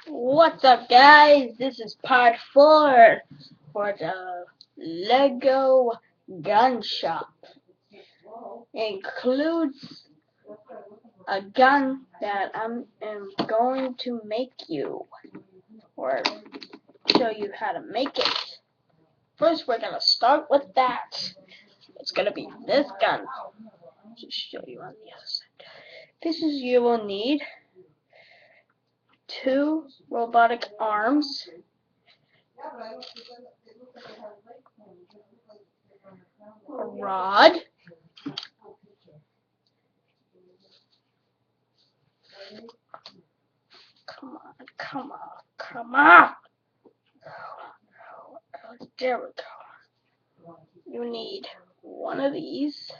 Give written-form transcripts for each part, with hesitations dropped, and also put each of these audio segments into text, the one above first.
What's up, guys? This is part 4 for the Lego Gun Shop. It includes a gun that I am going to make you, or show you how to make it. First, we're gonna start with that. It's gonna be this gun. Just show you on the other side. This is you will need 2 robotic arms, a rod, come on. There we go. You need one of these.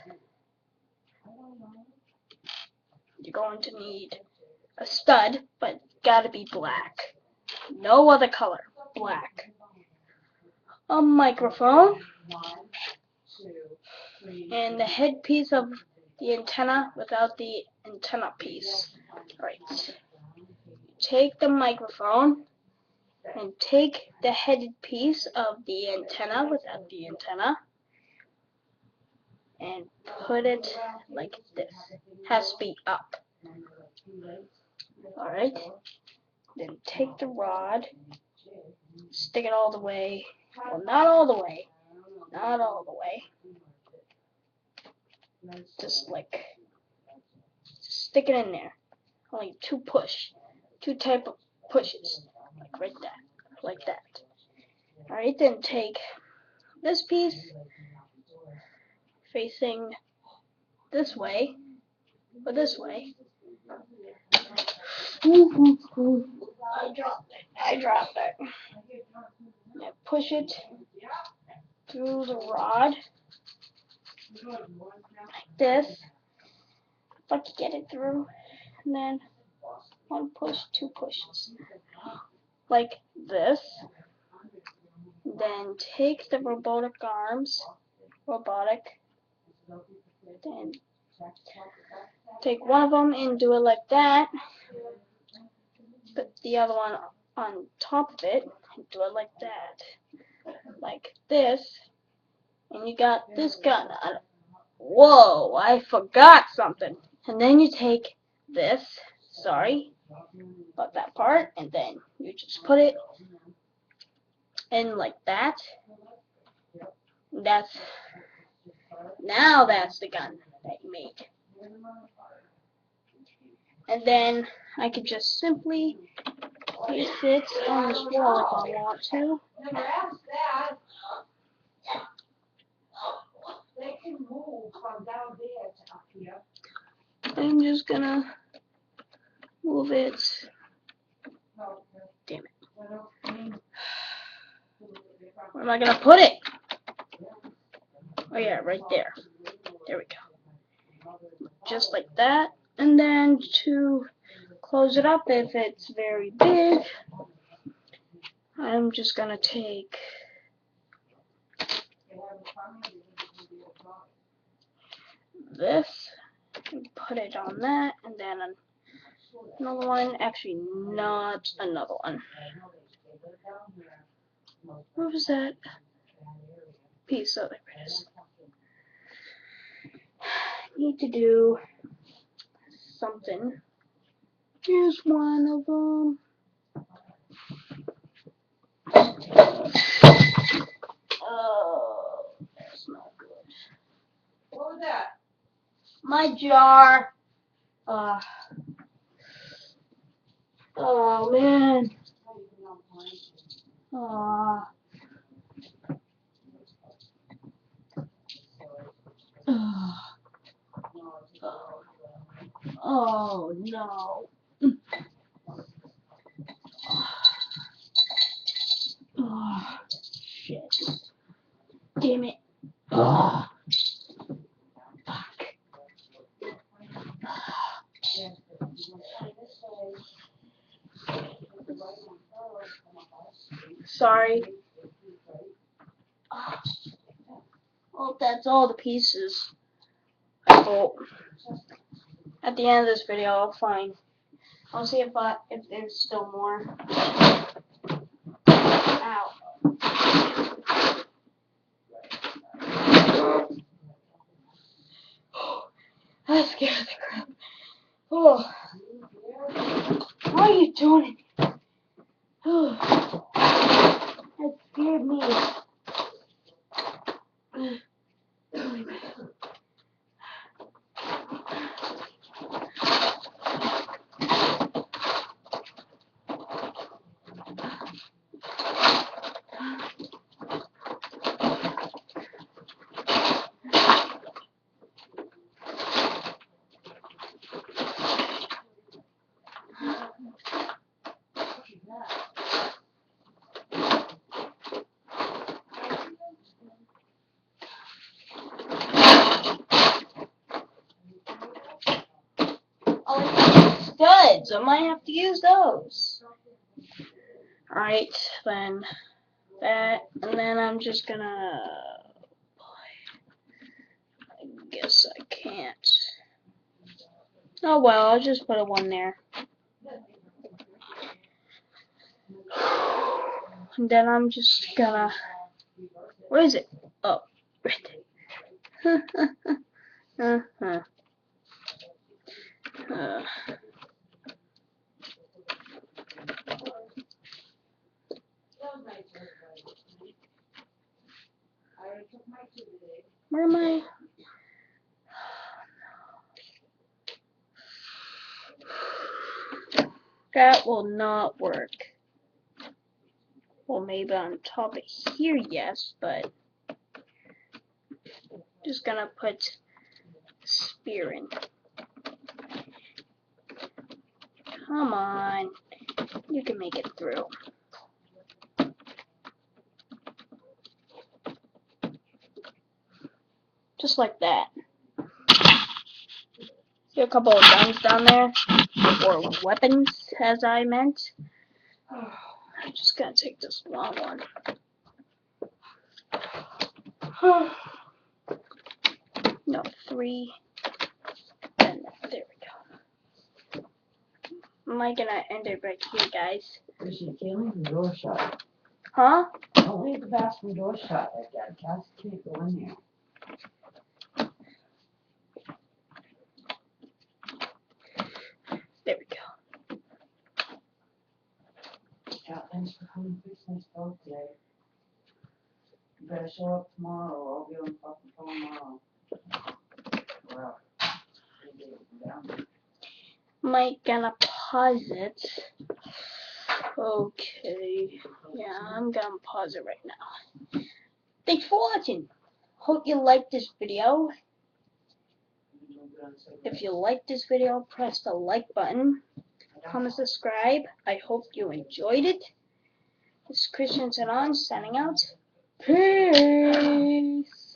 You're going to need a stud, but it's gotta be black. No other color. Black. A microphone. And the headpiece of the antenna without the antenna piece. Right. Take the microphone and take the headed piece of the antenna without the antenna and put it like this. Has to be up. Alright. Then take the rod, stick it all the way. Well, not all the way. Not all the way. Just stick it in there. Only 2 type of pushes. Like right there. Like that. Alright, then take this piece facing this way, or this way. I dropped it. Now push it through the rod, like this. If I can get it through, and then 1 push, 2 pushes, like this. Then take the robotic arms, then take one of them and do it like that. Put the other one on top of it and do it like that, like this. And you got this gun. Whoa, I forgot something. And then you take this, sorry about that part, and then you just put it in like that. Now that's the gun that you made. And then I could just simply place it on this wall if I want to. I'm just gonna move it. Damn it. Where am I gonna put it? Oh yeah, right there. There we go. Just like that. And then to close it up, if it's very big, I'm just gonna take this and put it on that, and then another one. Actually, not another one. Where was that piece? Oh, there it is. Need to do something. Here's one of them. Oh, that's not good. What was that? My jar. Oh man. Oh no. Oh, shit. Damn it. Oh, fuck. Sorry. Well, that's all the pieces. Oh. At the end of this video, I'll find I'll see if there's still more. Ow. That scared the crap. Oh. Why are you doing it? Oh. That scared me. Studs. I might have to use those. Alright, then that, and then I'm just gonna. I guess I can't. Oh well, I'll just put a 1 there. And then I'm just gonna. Where is it? Oh, right there. Where am I? That will not work. Well, maybe on top of here, yes, but just gonna put spear in. Come on, you can make it through. Just like that. See a couple of guns down there, or weapons, as I meant. I'm just gonna take this long one. No, 3. And there we go. Am I gonna end it right here, guys? Can't leave the door shut. Huh? Don't leave the bathroom door shut like that. Cats can't go in there. There we go. Yeah, thanks for coming to fix this boat today. You better show up tomorrow or I'll be on the fucking phone tomorrow. Well, Am I gonna pause it? Okay. Yeah, I'm gonna pause it right now. Thanks for watching. Hope you liked this video. If you liked this video, press the like button. Comment, subscribe. I hope you enjoyed it. This is Christian Sanon signing out. Peace.